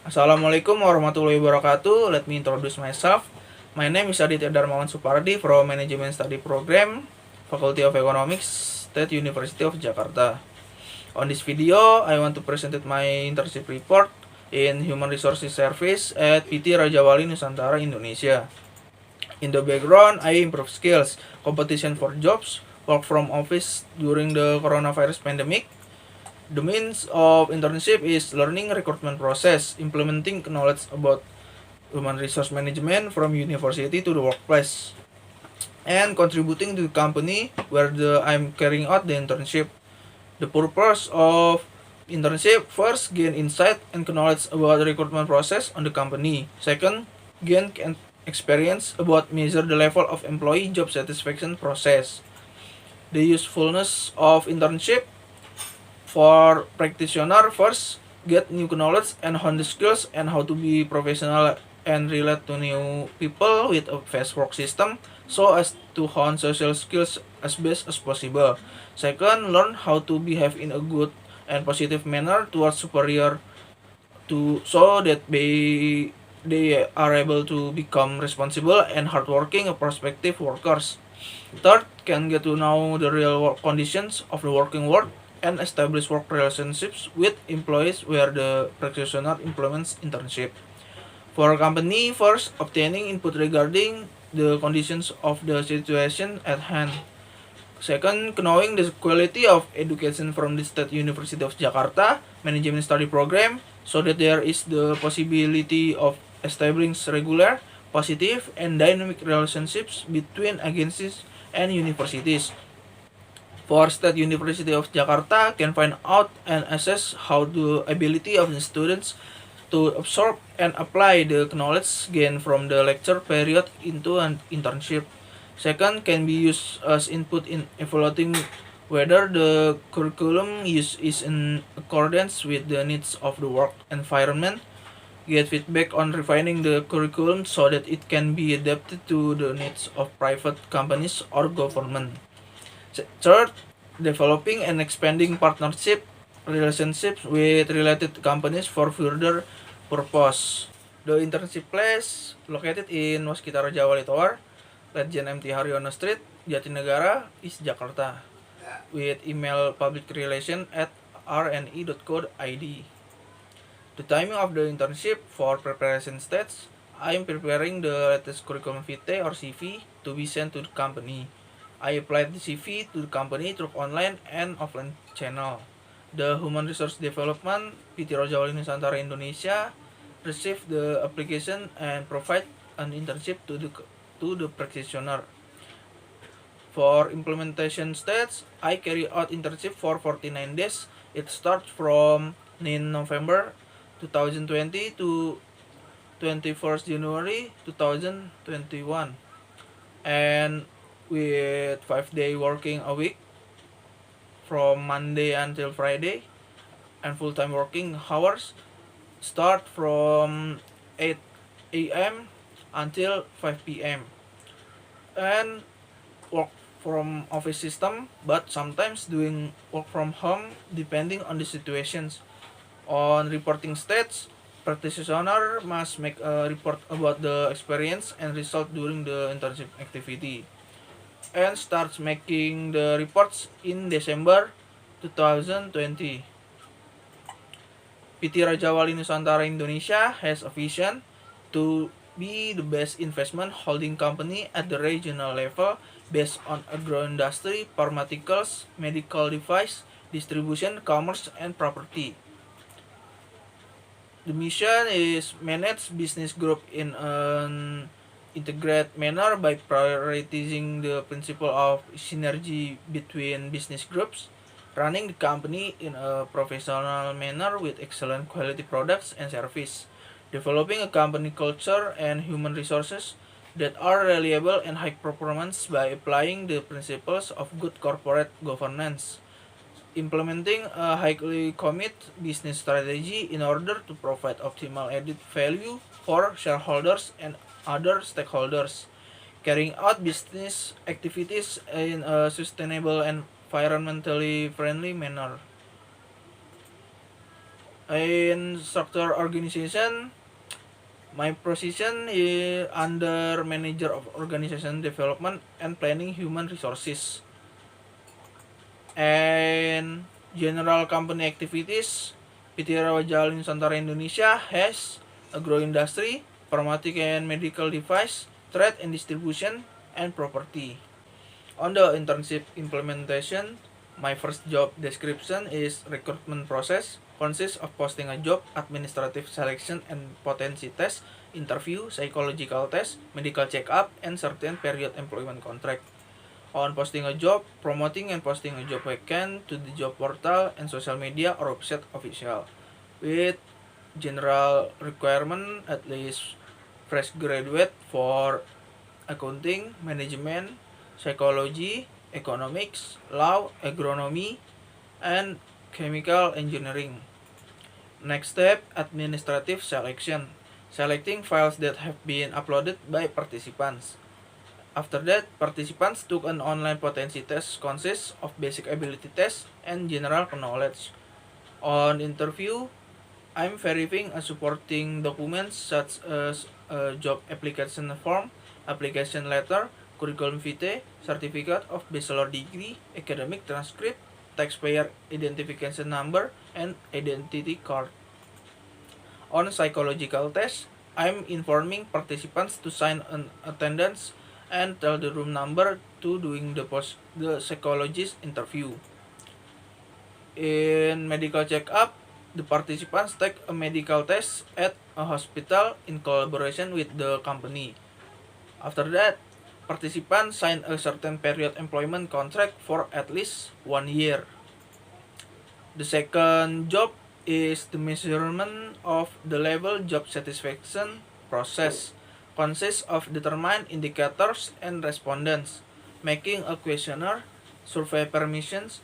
Assalamualaikum warahmatullahi wabarakatuh. Let me introduce myself. My name is Aditya Darmawan Supardi from Management Study Program, Faculty of Economics, State University of Jakarta. On this video, I want to present my internship report in Human Resources Service at PT Raja Wali Nusantara, Indonesia. In the background, I improve skills, competition for jobs, work from office during the coronavirus pandemic. The means of internship is learning recruitment process, implementing knowledge about human resource management from university to the workplace, and contributing to the company where I'm carrying out the internship. The purpose of internship: first, gain insight and knowledge about the recruitment process on the company. Second, gain experience about measure the level of employee job satisfaction process. The usefulness of internship: for practitioner, first, get new knowledge and hone the skills and how to be professional and relate to new people with a fast work system so as to hone social skills as best as possible. Second, learn how to behave in a good and positive manner towards superior to so that they are able to become responsible and hardworking prospective workers. Third, can get to know the real work conditions of the working world and establish work relationships with employees where the practitioner implements internship. For a company, first, obtaining input regarding the conditions of the situation at hand. Second, knowing the quality of education from the State University of Jakarta Management Study Program so that there is the possibility of establishing regular, positive, and dynamic relationships between agencies and universities. For State University of Jakarta can find out and assess how the ability of the students to absorb and apply the knowledge gained from the lecture period into an internship. Second, can be used as input in evaluating whether the curriculum use is in accordance with the needs of the work environment. Get feedback on refining the curriculum so that it can be adapted to the needs of private companies or government. Third, developing and expanding partnership relationships with related companies for further purpose. The internship place located in Waskita Raja Wali Tower, Legend MT Haryono Street, Jatinegara, East Jakarta, with email publicrelation@rni.co.id. The timing of the internship: for preparation stage, I am preparing the latest curriculum vitae or CV to be sent to the company. I applied the CV to the company through online and offline channel. The Human Resource Development PT Raja Wali Nusantara Indonesia received the application and provide an internship to the practitioner. For implementation stage, I carry out internship for 49 days. It starts from 9 November 2020 to 21st January 2021, and with 5-day working a week from Monday until Friday, and full-time working hours start from 8 a.m. until 5 p.m. and work from office system, but sometimes doing work from home depending on the situations. On reporting stage, practitioner must make a report about the experience and result during the internship activity and starts making the reports in December 2020. PT Raja Wali Nusantara Indonesia has a vision to be the best investment holding company at the regional level based on agroindustry, pharmaceuticals, medical device, distribution, commerce, and property. The mission is manage business group in an integrated manner by prioritizing the principle of synergy between business groups, running the company in a professional manner with excellent quality products and service, developing a company culture and human resources that are reliable and high performance by applying the principles of good corporate governance, implementing a highly commit business strategy in order to provide optimal added value for shareholders and other stakeholders, carrying out business activities in a sustainable and environmentally friendly manner. In structure organization, my position is under manager of organization development and planning human resources. And general company activities, PT Rawajal Nusantara Indonesia has a growing industry, pharmaceutical and medical device, trade and distribution, and property. On the internship implementation, my first job description is recruitment process, consists of posting a job, administrative selection and potency test, interview, psychological test, medical check-up, and certain period employment contract. On posting a job, promoting and posting a job vacant to the job portal and social media or website official. With general requirement at least fresh graduate for accounting, management, psychology, economics, law, agronomy, and chemical engineering. Next step, administrative selection. Selecting files that have been uploaded by participants. After that, participants took an online potency test consists of basic ability test and general knowledge. On interview, I'm verifying supporting documents such as a job application form, application letter, curriculum vitae, certificate of bachelor degree, academic transcript, taxpayer identification number, and identity card. On psychological test, I'm informing participants to sign an attendance and tell the room number to doing the psychologist interview. In medical checkup, the participants take a medical test at a hospital in collaboration with the company. After that, participants sign a certain period employment contract for at least 1 year. The second job is the measurement of the level job satisfaction process. Consists of determined indicators and respondents, making a questionnaire, survey permissions,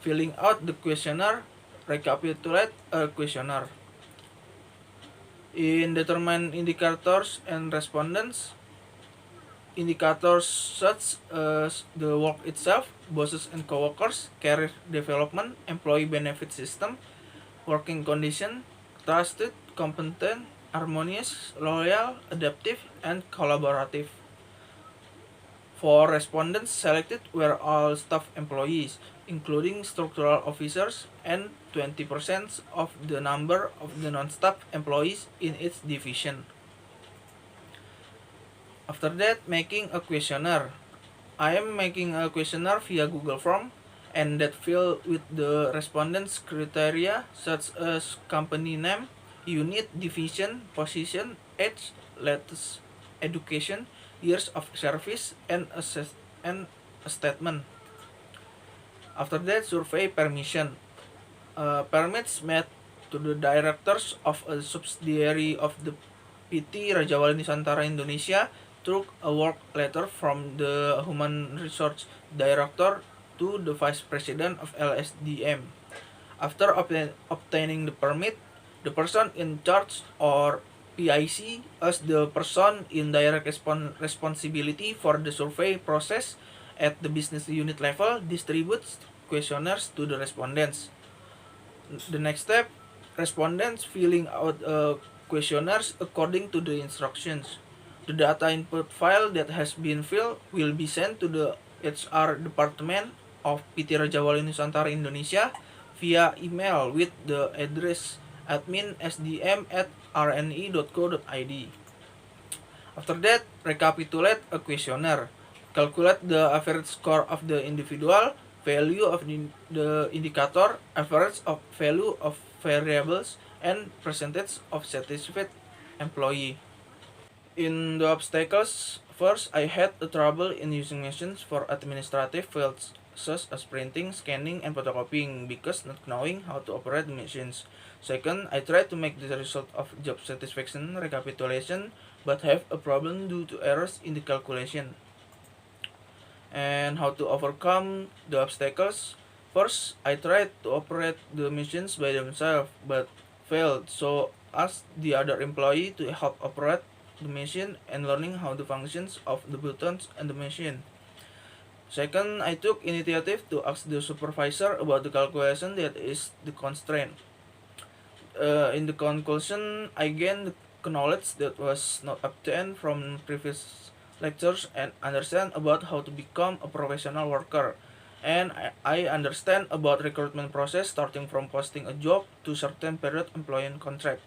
filling out the questionnaire, recapitulate a questionnaire. In determined indicators and respondents, indicators such as the work itself, bosses and coworkers, career development, employee benefit system, working condition, trusted, competent, harmonious, loyal, adaptive, and collaborative. For respondents selected were all staff employees, including structural officers, and 20% of the number of the non-staff employees in its division. After that, making a questionnaire. I am making a questionnaire via Google Form and that fill with the respondents' criteria such as company name, unit, division, position, age, latest education, years of service, and a statement. After that, survey permission. Permits made to the directors of a subsidiary of the PT Raja Wali Nusantara Indonesia through a work letter from the Human Resource Director to the Vice President of LSDM. After obtaining the permit, the person in charge or PIC as the person in direct responsibility for the survey process at the business unit level distributes questionnaires to the respondents. The next step, respondents filling out questionnaires according to the instructions. The data input file that has been filled will be sent to the HR department of PT Raja Wali Nusantara Indonesia via email with the address admin.sdm@rni.co.id. After that, recapitulate a questionnaire. Calculate the average score of the individual, value of the indicator, average of value of variables, and percentage of satisfied employee. In the obstacles, first I had the trouble in using machines for administrative fields such as printing, scanning, and photocopying because not knowing how to operate the machines. Second, I tried to make the result of job satisfaction recapitulation but have a problem due to errors in the calculation. And how to overcome the obstacles? First, I tried to operate the machines by themselves but failed, so asked the other employee to help operate the machine and learning how the functions of the buttons and the machine. Second, I took initiative to ask the supervisor about the calculation that is the constraint. In the conclusion, I gained the knowledge that was not obtained from previous lectures and understand about how to become a professional worker. And I understand about recruitment process starting from posting a job to certain period employment contract.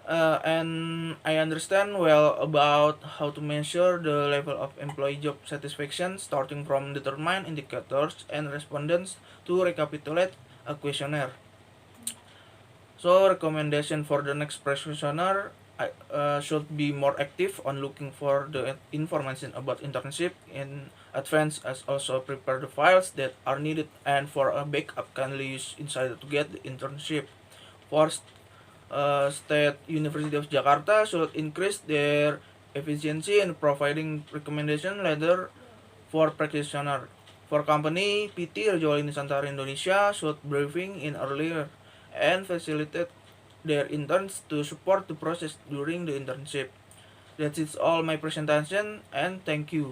And I understand well about how to measure the level of employee job satisfaction starting from determine indicators and respondents to recapitulate a questionnaire. So recommendation for the next practitioner, I should be more active on looking for the information about internship in advance, as also prepare the files that are needed and for a backup can use Insider to get the internship. First, State University of Jakarta should increase their efficiency in providing recommendation letter for practitioner. For company, PT Rajawali Nusantara Indonesia should briefing in earlier and facilitate their interns to support the process during the internship. That is all my presentation and thank you.